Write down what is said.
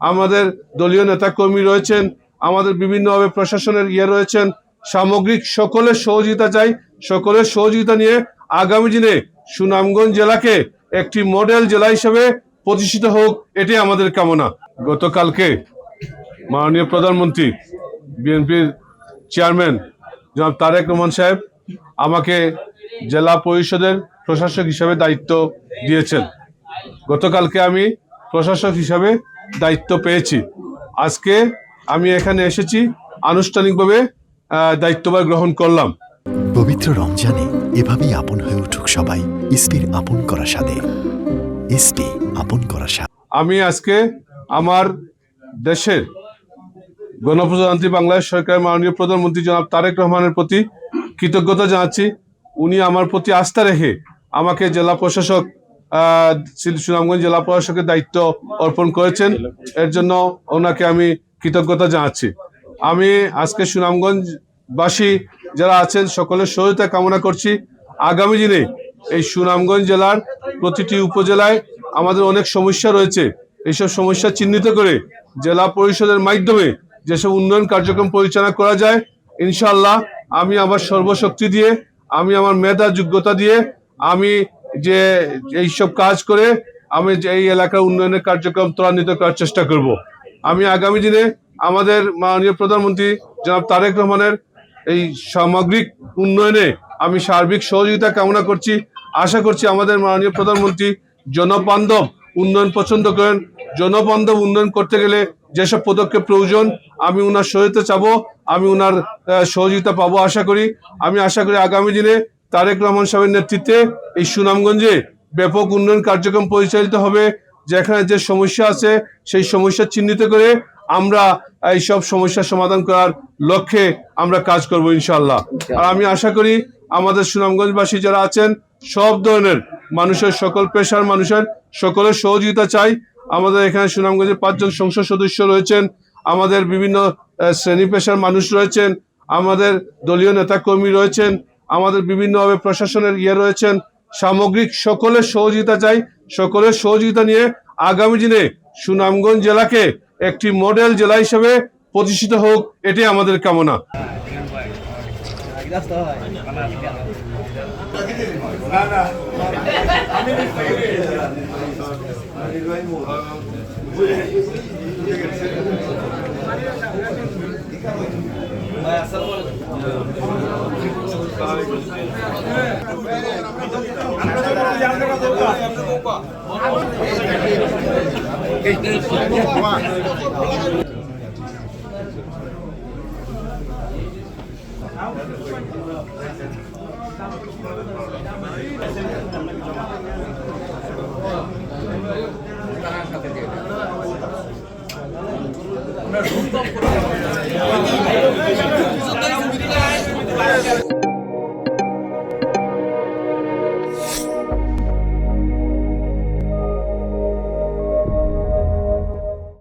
আমাদের দলীয় নেতাকর্মী রয়েছেন, আমাদের বিভিন্নভাবে প্রশাসনের রয়েছেন, সামগ্রিক সকলের সহযোগিতা চাই। সকলের সহযোগিতা নিয়ে আগামী দিনে সুনামগঞ্জ জেলাকে একটি মডেল জেলা হিসেবে প্রতিষ্ঠিত হোক, এটাই আমাদের কামনা। গতকালকে মাননীয় প্রধানমন্ত্রী, বিএনপির চেয়ারম্যান জনাব তারেক রহমান সাহেব আমাকে জেলা পরিষদের প্রশাসক হিসেবে দায়িত্ব দিয়েছেন। গতকালকে আমি প্রশাসক হিসাবে দায়িত্ব পেয়েছি। আজকে আমি এখানে এসেছি, আনুষ্ঠানিকভাবে দায়িত্বভার গ্রহণ করলাম। পবিত্র রমজানে এভাবেই আপন হয়ে উঠুক সবাই, ইসপির আপন করা স্বাদে। ইসপি আপন করা স্বাদ। আমি আজকে আমার দেশের গণপ্রজাতন্ত্রী বাংলাদেশ সরকারের মাননীয় প্রধানমন্ত্রী জনাব তারেক রহমানের প্রতি কৃতজ্ঞতা জানাচ্ছি। উনি আমার প্রতি আস্থা রেখে আমাকে জেলা প্রশাসক, সুনামগঞ্জ জেলা প্রশাসকের দায়িত্ব অর্পণ করেছেন। এর জন্য ওনাকে আমি কৃতজ্ঞতা জানাচ্ছি। আমি আজকে সুনামগঞ্জবাসী যারা আছেন সকলের সহায়তা কামনা করছি। আগামী দিনে এই সুনামগঞ্জ জেলার প্রতিটি উপজেলায় আমাদের অনেক সমস্যা রয়েছে। এইসব সমস্যা চিহ্নিত করে জেলা পরিষদের মাধ্যমে যেসব উন্নয়ন কার্যক্রম পরিচালনা করা যায়, ইনশাআল্লাহ আমি আমার সর্বশক্তি দিয়ে, আমি আমার মেধা যোগ্যতা দিয়ে আমি যে এইসব কাজ করে আমি এই এলাকার উন্নয়নের কার্যক্রম ত্বরান্বিত করার চেষ্টা করব। আমি আগামী দিনে আমাদের মাননীয় প্রধানমন্ত্রী জনাব তারেক রহমানের এই সামগ্রিক উন্নয়নে আমি সার্বিক সহযোগিতা কামনা করছি। আশা করছি আমাদের মাননীয় প্রধানমন্ত্রী জনবান্ধব উন্নয়ন পছন্দ করেন। জনবান্ধব উন্নয়ন করতে গেলে যেসব পদক্ষেপ প্রয়োজন আমি উনার সহায়তা চাবো, আমি উনার সহযোগিতা পাবো আশা করি। আমি আশা করি আগামী দিনে তারেক রহমান সাহেবের নেতৃত্বে এই সুনামগঞ্জে ব্যাপক উন্নয়ন কার্যক্রম পরিচালিত হবে। যেখানে যে সমস্যা আছে সেই সমস্যা চিহ্নিত করে আমরা এই সব সমস্যার সমাধান করার লক্ষ্যে আমরা কাজ করব ইনশাআল্লাহ। আর আমি আশা করি আমাদের সুনামগঞ্জবাসী যারা আছেন সব ধরনের মানুষের, সকল পেশার মানুষের সকলের সহযোগিতা চাই। আমাদের এখানে সুনামগঞ্জে 5 জন সংসদ সদস্য রয়েছেন, আমাদের বিভিন্ন শ্রেণী পেশার মানুষ রয়েছেন, আমাদের দলীয় নেতাকর্মী রয়েছেন, আমাদের বিভিন্নভাবে প্রশাসনের রয়েছেন। সামগ্রিক সকলের সহযোগিতা চাই। সকলের সহযোগিতা নিয়ে আগামী দিনে সুনামগঞ্জ জেলাকে একটি মডেল জেলা হিসেবে প্রতিষ্ঠিত হোক, এটাই আমাদের কামনা। আমরা